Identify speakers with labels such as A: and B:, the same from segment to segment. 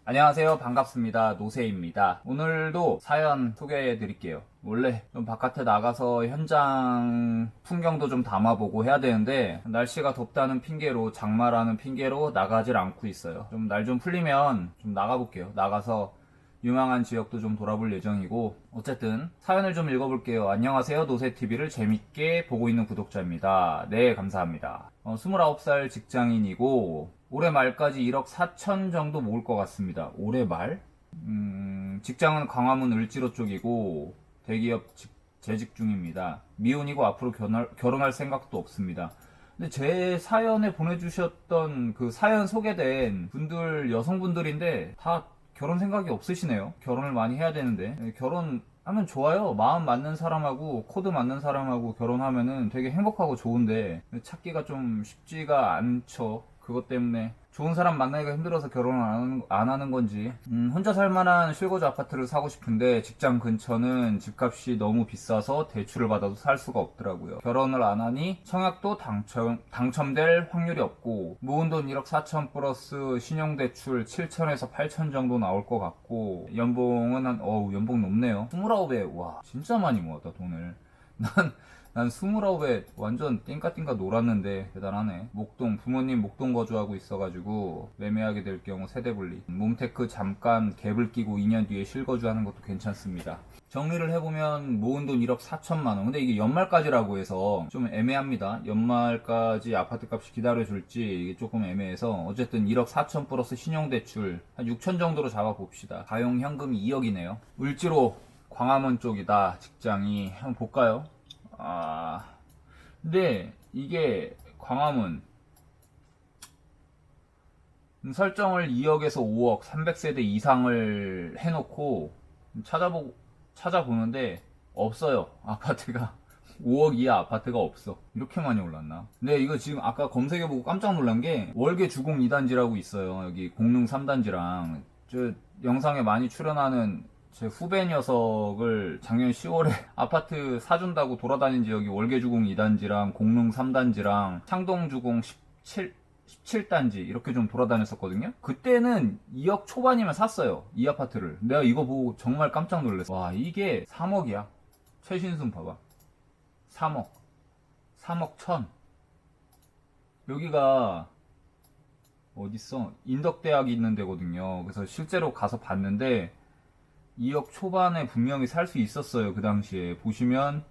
A: 안녕하세요. 반갑습니다. 노세입니다. 오늘도 사연 소개해 드릴게요. 원래 좀 바깥에 나가서 현장 풍경도 좀 담아보고 해야 되는데 날씨가 덥다는 핑계로 장마라는 핑계로 나가질 않고 있어요. 좀 날 좀 풀리면 좀 나가볼게요. 나가서 유망한 지역도 좀 돌아볼 예정이고 어쨌든 사연을 좀 읽어볼게요. 안녕하세요. 노세TV를 재밌게 보고 있는 구독자입니다. 네, 감사합니다. 29살 직장인이고 올해 말까지 1억 4천 정도 모을 것 같습니다. 올해 말? 직장은 광화문 을지로 쪽이고 대기업 재직 중입니다. 미혼이고 앞으로 결혼할 생각도 없습니다. 근데 제 사연에 보내주셨던 그 사연 소개된 분들 여성분들인데 다 결혼 생각이 없으시네요. 결혼을 많이 해야 되는데 결혼하면 좋아요. 마음 맞는 사람하고 코드 맞는 사람하고 결혼하면은 되게 행복하고 좋은데 찾기가 좀 쉽지가 않죠. 그것 때문에 좋은 사람 만나기가 힘들어서 결혼을 안 하는 건지 혼자 살만한 실거주 아파트를 사고 싶은데 직장 근처는 집값이 너무 비싸서 대출을 받아도 살 수가 없더라고요. 결혼을 안 하니 청약도 당첨될 확률이 없고 모은 돈 1억 4천 플러스 신용대출 7천에서 8천 정도 나올 것 같고 연봉은 연봉 높네요. 29에 와 진짜 많이 모았다 돈을. 난 29에 완전 띵까띵까 놀았는데 대단하네. 부모님 목동 거주하고 있어가지고 매매하게 될 경우 세대분리. 몸테크 잠깐 갭을 끼고 2년 뒤에 실거주하는 것도 괜찮습니다. 정리를 해보면 모은 돈 1억 4천만 원. 근데 이게 연말까지라고 해서 좀 애매합니다. 연말까지 아파트 값이 기다려줄지 이게 조금 애매해서 어쨌든 1억 4천 플러스 신용대출 한 6천 정도로 잡아봅시다. 가용 현금이 2억이네요. 을지로 광화문 쪽이다 직장이. 한번 볼까요? 근데 이게 광화문 설정을 2억에서 5억 300세대 이상을 해놓고 찾아보는데 없어요. 아파트가 5억 이하 아파트가 없어. 이렇게 많이 올랐나? 근데 이거 지금 아까 검색해보고 깜짝 놀란 게 월계 주공 2단지라고 있어요. 여기 공릉 3단지랑 저 영상에 많이 출연하는 제 후배 녀석을 작년 10월에 아파트 사준다고 돌아다닌 지역이 월계주공 2단지랑 공릉 3단지랑 창동주공 17단지 이렇게 좀 돌아다녔었거든요. 그때는 2억 초반이면 샀어요. 이 아파트를. 내가 이거 보고 정말 깜짝 놀랐어. 와 이게 3억이야. 최신순 봐봐. 3억 1000. 여기가 어딨어? 인덕대학이 있는 데거든요. 그래서 실제로 가서 봤는데 2억 초반에 분명히 살 수 있었어요. 그 당시에 보시면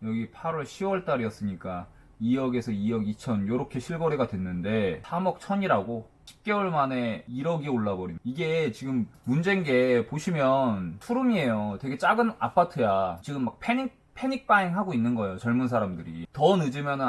A: 여기 8월 10월 달이었으니까 2억에서 2억 2천 요렇게 실거래가 됐는데 3억 1000이라고 10개월 만에 1억이 올라버림. 이게 지금 문제인 게 보시면 투룸이에요. 되게 작은 아파트야. 지금 막 패닉 바잉 하고 있는 거예요. 젊은 사람들이. 더 늦으면은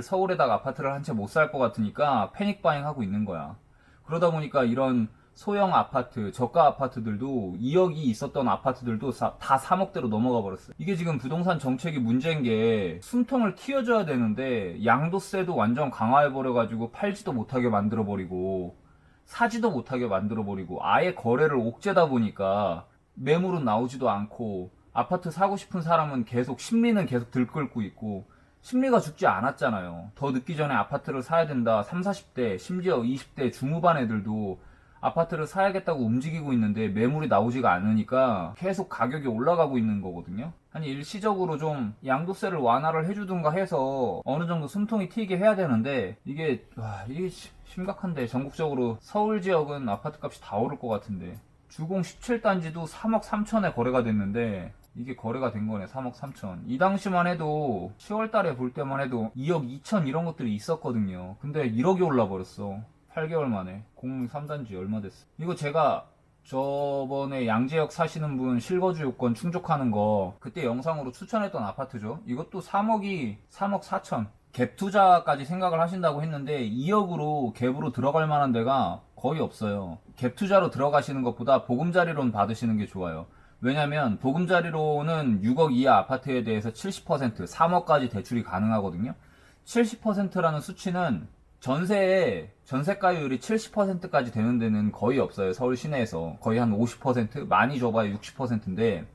A: 서울에다가 아파트를 한 채 못 살 것 같으니까 패닉 바잉 하고 있는 거야. 그러다 보니까 이런 소형 아파트, 저가 아파트들도 2억이 있었던 아파트들도 다 3억대로 넘어가 버렸어요. 이게 지금 부동산 정책이 문제인 게 숨통을 틔워줘야 되는데 양도세도 완전 강화해버려가지고 팔지도 못하게 만들어버리고 사지도 못하게 만들어버리고 아예 거래를 옥죄다 보니까 매물은 나오지도 않고 아파트 사고 싶은 사람은 심리는 계속 들끓고 있고 심리가 죽지 않았잖아요. 더 늦기 전에 아파트를 사야 된다. 30, 40대 심지어 20대 중후반 애들도 아파트를 사야겠다고 움직이고 있는데 매물이 나오지가 않으니까 계속 가격이 올라가고 있는 거거든요. 아니 일시적으로 좀 양도세를 완화를 해주든가 해서 어느 정도 숨통이 튀게 해야 되는데 이게 심각한데. 전국적으로 서울 지역은 아파트 값이 다 오를 것 같은데 주공 17단지도 3억 3천에 거래가 됐는데 이게 거래가 된 거네. 3억 3천. 이 당시만 해도 10월 달에 볼 때만 해도 2억 2천 이런 것들이 있었거든요. 근데 1억이 올라 버렸어. 8개월 만에. 공릉 3단지 얼마 됐어. 이거 제가 저번에 양재역 사시는 분 실거주 요건 충족하는 거 그때 영상으로 추천했던 아파트죠. 이것도 3억 4천. 갭 투자까지 생각을 하신다고 했는데 2억으로 갭으로 들어갈 만한 데가 거의 없어요. 갭 투자로 들어가시는 것보다 보금자리론 받으시는 게 좋아요. 왜냐면 보금자리로는 6억 이하 아파트에 대해서 70%, 3억까지 대출이 가능하거든요. 70%라는 수치는 전세가율이 70%까지 되는 데는 거의 없어요. 서울 시내에서. 거의 한 50%? 많이 줘봐야 60%인데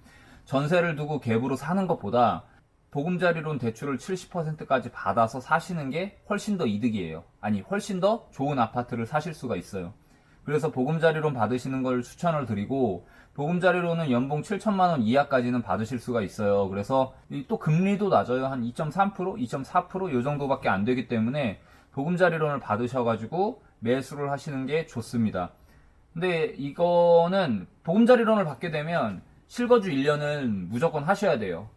A: 전세를 두고 갭으로 사는 것보다 보금자리론 대출을 70%까지 받아서 사시는 게 훨씬 더 이득이에요. 아니 훨씬 더 좋은 아파트를 사실 수가 있어요. 그래서 보금자리론 받으시는 걸 추천을 드리고, 보금자리론은 연봉 7천만 원 이하까지는 받으실 수가 있어요. 그래서 또 금리도 낮아요. 한 2.3%, 2.4%? 요 정도밖에 안 되기 때문에 보금자리론을 받으셔가지고 매수를 하시는 게 좋습니다. 근데 이거는 보금자리론을 받게 되면 실거주 1년은 무조건 하셔야 돼요.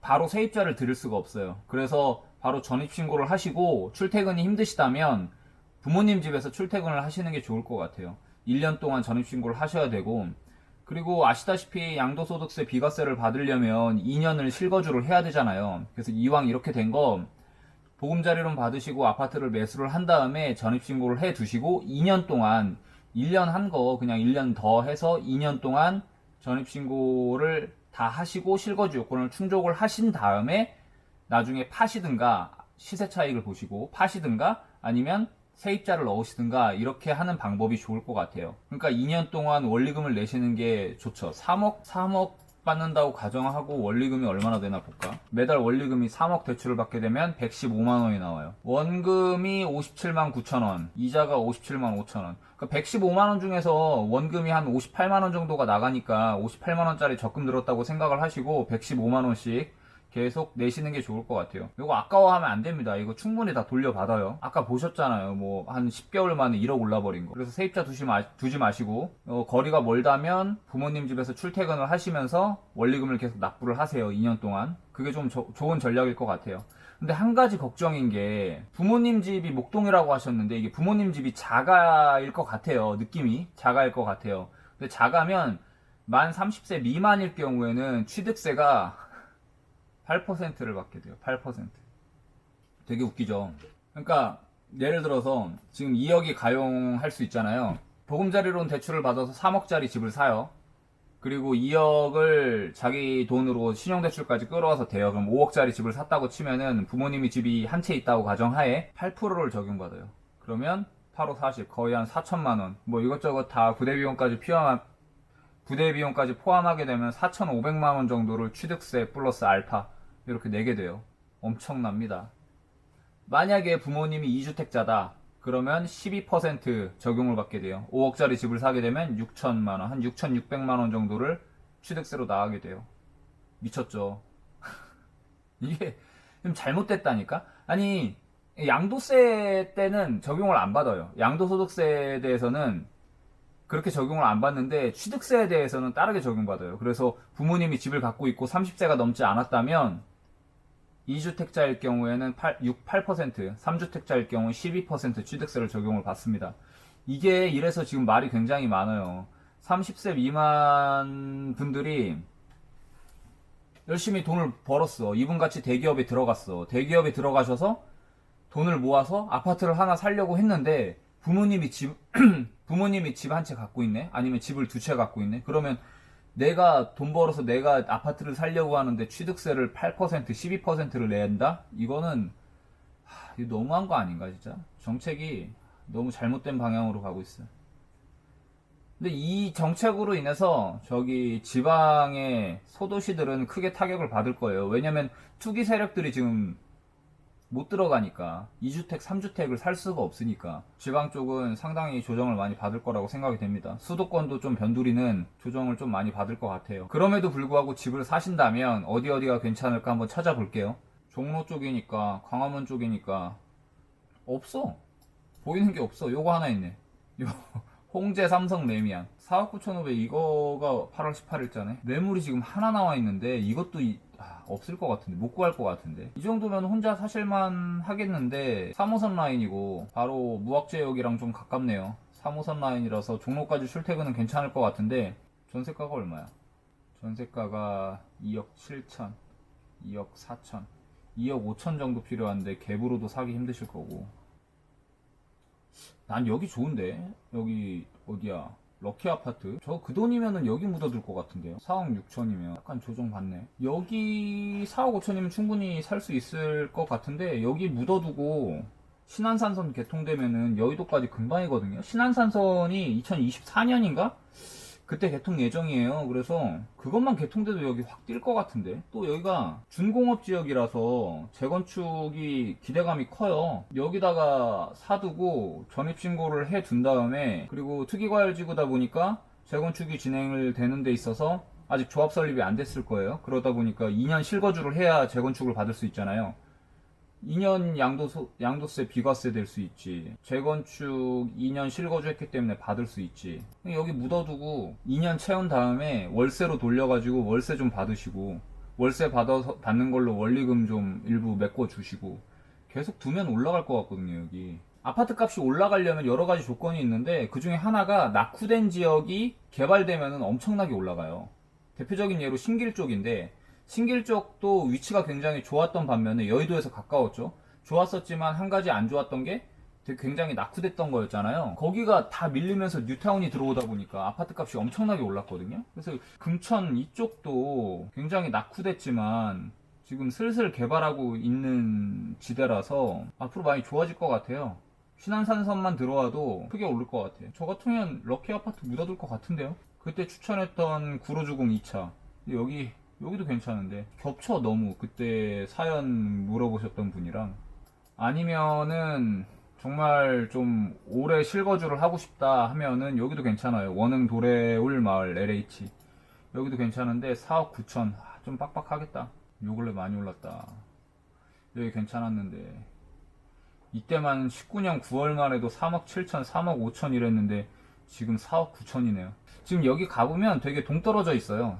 A: 바로 세입자를 드릴 수가 없어요. 그래서 바로 전입신고를 하시고 출퇴근이 힘드시다면 부모님 집에서 출퇴근을 하시는 게 좋을 것 같아요. 1년 동안 전입신고를 하셔야 되고, 그리고 아시다시피 양도소득세 비과세를 받으려면 2년을 실거주를 해야 되잖아요. 그래서 이왕 이렇게 된 거 보금자리론 받으시고 아파트를 매수를 한 다음에 전입신고를 해 두시고 2년 동안 1년 한 거 그냥 1년 더 해서 2년 동안 전입신고를 다 하시고 실거주 요건을 충족을 하신 다음에 나중에 파시든가 시세 차익을 보시고 파시든가 아니면 세입자를 넣으시든가 이렇게 하는 방법이 좋을 것 같아요. 그러니까 2년 동안 원리금을 내시는 게 좋죠. 3억 받는다고 가정하고 원리금이 얼마나 되나 볼까? 매달 원리금이 3억 대출을 받게 되면 115만 원이 나와요. 원금이 57만 9천 원, 이자가 57만 5천 원. 그러니까 115만 원 중에서 원금이 한 58만 원 정도가 나가니까 58만 원짜리 적금 들었다고 생각을 하시고 115만 원씩 계속 내시는 게 좋을 것 같아요. 이거 아까워하면 안 됩니다. 이거 충분히 다 돌려받아요. 아까 보셨잖아요. 뭐 한 10개월 만에 1억 올라버린 거. 그래서 세입자 두지 마시고 거리가 멀다면 부모님 집에서 출퇴근을 하시면서 원리금을 계속 납부를 하세요. 2년 동안. 그게 좀 좋은 전략일 것 같아요. 근데 한 가지 걱정인 게 부모님 집이 목동이라고 하셨는데 이게 부모님 집이 자가일 것 같아요. 느낌이 자가일 것 같아요. 근데 자가면 만 30세 미만일 경우에는 취득세가 8%를 받게 돼요. 8%. 되게 웃기죠. 그러니까 예를 들어서 지금 2억이 가용할 수 있잖아요. 보금자리론 대출을 받아서 3억짜리 집을 사요. 그리고 2억을 자기 돈으로 신용대출까지 끌어와서 돼요. 그럼 5억짜리 집을 샀다고 치면은 부모님이 집이 한 채 있다고 가정하에 8%를 적용받아요. 그러면 8, 5, 40 거의 한 4천만 원. 뭐 이것저것 다 부대 비용까지 포함하게 되면 4,500만 원 정도를 취득세 플러스 알파 이렇게 내게 돼요. 엄청납니다. 만약에 부모님이 2주택자다. 그러면 12% 적용을 받게 돼요. 5억짜리 집을 사게 되면 6천만 원, 한 6,600만 원 정도를 취득세로 나가게 돼요. 미쳤죠. 이게 좀 잘못됐다니까? 아니, 양도세 때는 적용을 안 받아요. 양도소득세에 대해서는 그렇게 적용을 안 받는데 취득세에 대해서는 다르게 적용받아요. 그래서 부모님이 집을 갖고 있고 30세가 넘지 않았다면 2주택자일 경우에는 8%, 3주택자일 경우 12% 취득세를 적용을 받습니다. 이게 이래서 지금 말이 굉장히 많아요. 30세 미만 분들이 열심히 돈을 벌었어. 이분같이 대기업에 들어갔어. 대기업에 들어가셔서 돈을 모아서 아파트를 하나 사려고 했는데 부모님이 집 한 채 갖고 있네? 아니면 집을 두 채 갖고 있네? 그러면 내가 돈 벌어서 내가 아파트를 사려고 하는데 취득세를 8%, 12%를 낸다? 이거는 이거 너무한 거 아닌가 진짜? 정책이 너무 잘못된 방향으로 가고 있어요. 근데 이 정책으로 인해서 저기 지방의 소도시들은 크게 타격을 받을 거예요. 왜냐면 투기 세력들이 지금 못 들어가니까 2주택, 3주택을 살 수가 없으니까 지방 쪽은 상당히 조정을 많이 받을 거라고 생각이 됩니다. 수도권도 좀 변두리는 조정을 좀 많이 받을 것 같아요. 그럼에도 불구하고 집을 사신다면 어디가 괜찮을까 한번 찾아볼게요. 종로 쪽이니까 광화문 쪽이니까 없어. 보이는 게 없어. 요거 하나 있네. 요 홍제 삼성 레미안 4억 9,500 이거가 8월 18일자네. 매물이 지금 하나 나와 있는데 이것도 없을 것 같은데 못 구할 것 같은데 이 정도면 혼자 사실만 하겠는데 3호선 라인이고 바로 무학재역이랑 좀 가깝네요. 3호선 라인이라서 종로까지 출퇴근은 괜찮을 것 같은데 전세가가 얼마야? 전세가가 2억 7천 2억 4천 2억 5천 정도 필요한데 갭으로도 사기 힘드실 거고. 난 여기 좋은데 여기 어디야 럭키 아파트 저 그 돈이면은 여기 묻어둘 것 같은데요. 4억 6천이면 약간 조정 받네. 여기 4억 5천이면 충분히 살 수 있을 것 같은데 여기 묻어두고 신안산선 개통되면은 여의도까지 금방이거든요. 신안산선이 2024년인가 그때 개통 예정이에요. 그래서 그것만 개통돼도 여기 확 뛸 것 같은데. 또 여기가 준공업 지역이라서 재건축이 기대감이 커요. 여기다가 사두고 전입신고를 해둔 다음에, 그리고 특이과열지구다 보니까 재건축이 진행을 되는 데 있어서 아직 조합 설립이 안 됐을 거예요. 그러다 보니까 2년 실거주를 해야 재건축을 받을 수 있잖아요. 2년 양도세 비과세 될 수 있지. 재건축 2년 실거주 했기 때문에 받을 수 있지. 여기 묻어두고 2년 채운 다음에 월세로 돌려가지고 월세 좀 받으시고, 월세 받는 걸로 원리금 좀 일부 메꿔주시고, 계속 두면 올라갈 것 같거든요. 여기 아파트 값이 올라가려면 여러 가지 조건이 있는데, 그 중에 하나가 낙후된 지역이 개발되면 엄청나게 올라가요. 대표적인 예로 신길 쪽인데, 신길 쪽도 위치가 굉장히 좋았던 반면에 여의도에서 가까웠죠. 좋았었지만 한 가지 안 좋았던 게 되게 굉장히 낙후됐던 거였잖아요. 거기가 다 밀리면서 뉴타운이 들어오다 보니까 아파트 값이 엄청나게 올랐거든요. 그래서 금천 이쪽도 굉장히 낙후됐지만 지금 슬슬 개발하고 있는 지대라서 앞으로 많이 좋아질 것 같아요. 신안산선만 들어와도 크게 오를 것 같아요. 저 같으면 럭키 아파트 묻어둘 것 같은데요. 그때 추천했던 구로주공 2차 여기도 괜찮은데 겹쳐. 너무 그때 사연 물어보셨던 분이랑. 아니면은 정말 좀 오래 실거주를 하고 싶다 하면은 여기도 괜찮아요. 원흥 도래울 마을 LH 여기도 괜찮은데 4억 9천. 좀 빡빡하겠다. 요 근래 많이 올랐다. 여기 괜찮았는데 이때만 19년 9월만 해도 3억 7천 3억 5천 이랬는데 지금 4억 9천이네요. 지금 여기 가보면 되게 동떨어져 있어요.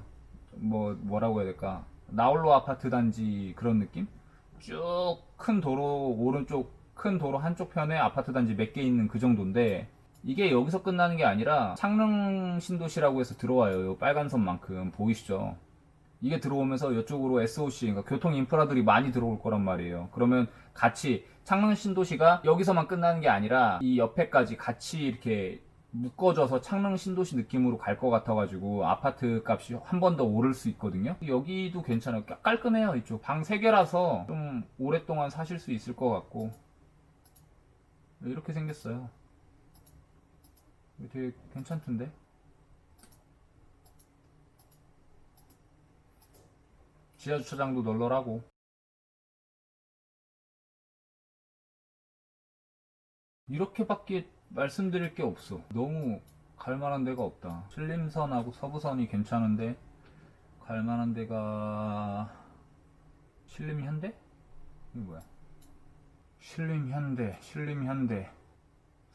A: 뭐라고 해야 될까? 나홀로 아파트 단지 그런 느낌? 쭉 큰 도로, 오른쪽 큰 도로 한쪽 편에 아파트 단지 몇 개 있는 그 정도인데, 이게 여기서 끝나는 게 아니라 창릉 신도시라고 해서 들어와요. 요 빨간 선만큼 보이시죠? 이게 들어오면서 이쪽으로 SOC, 그러니까 교통 인프라들이 많이 들어올 거란 말이에요. 그러면 같이 창릉 신도시가 여기서만 끝나는 게 아니라 이 옆에까지 같이 이렇게 묶어져서 창릉 신도시 느낌으로 갈 것 같아가지고 아파트 값이 한 번 더 오를 수 있거든요. 여기도 괜찮아요. 깔끔해요. 이쪽 방 3개라서 좀 오랫동안 사실 수 있을 것 같고. 이렇게 생겼어요. 되게 괜찮던데. 지하주차장도 널널하고. 이렇게밖에 말씀드릴 게 없어. 너무 갈만한 데가 없다. 신림선하고 서부선이 괜찮은데 갈만한 데가 신림현대? 이게 뭐야? 신림현대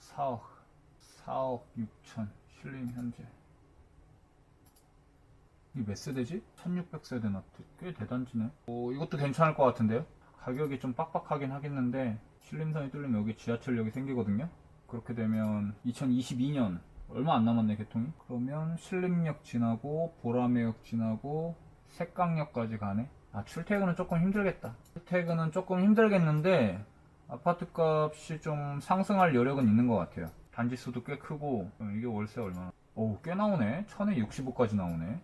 A: 4억 6천. 신림현대 이게 몇 세대지? 1600세대나 꽤 대단지네. 이것도 괜찮을 것 같은데요? 가격이 좀 빡빡하긴 하겠는데 신림선이 뚫리면 여기 지하철역이 생기거든요. 그렇게 되면 2022년 얼마 안 남았네 개통이. 그러면 신림역 지나고 보라매역 지나고 색강역까지 가네. 출퇴근은 조금 힘들겠다. 출퇴근은 조금 힘들겠는데 아파트 값이 좀 상승할 여력은 있는 것 같아요. 단지 수도 꽤 크고. 이게 월세 얼마나? 꽤 나오네. 1000에 65까지 나오네.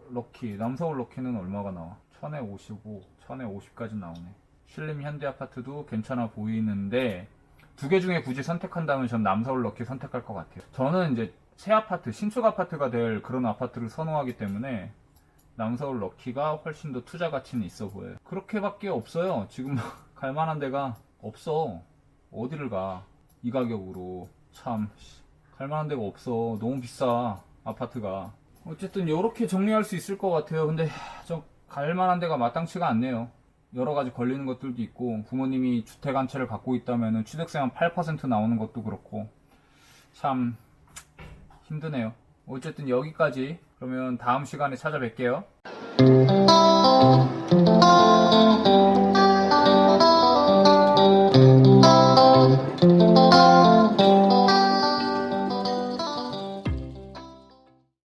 A: 럭키 남서울 럭키는 얼마가 나와? 1000에 55 1000에 50까지 나오네. 신림 현대 아파트도 괜찮아 보이는데 두 개 중에 굳이 선택한다면 전 남서울 럭키 선택할 것 같아요. 저는 이제 새 아파트, 신축 아파트가 될 그런 아파트를 선호하기 때문에 남서울 럭키가 훨씬 더 투자 가치는 있어 보여요. 그렇게밖에 없어요. 지금 갈 만한 데가 없어. 어디를 가? 이 가격으로 참 갈 만한 데가 없어. 너무 비싸 아파트가. 어쨌든 이렇게 정리할 수 있을 것 같아요. 근데 저 갈 만한 데가 마땅치가 않네요. 여러 가지 걸리는 것들도 있고, 부모님이 주택 한 채를 갖고 있다면 취득세 한 8% 나오는 것도 그렇고 참 힘드네요. 어쨌든 여기까지. 그러면 다음 시간에 찾아뵐게요.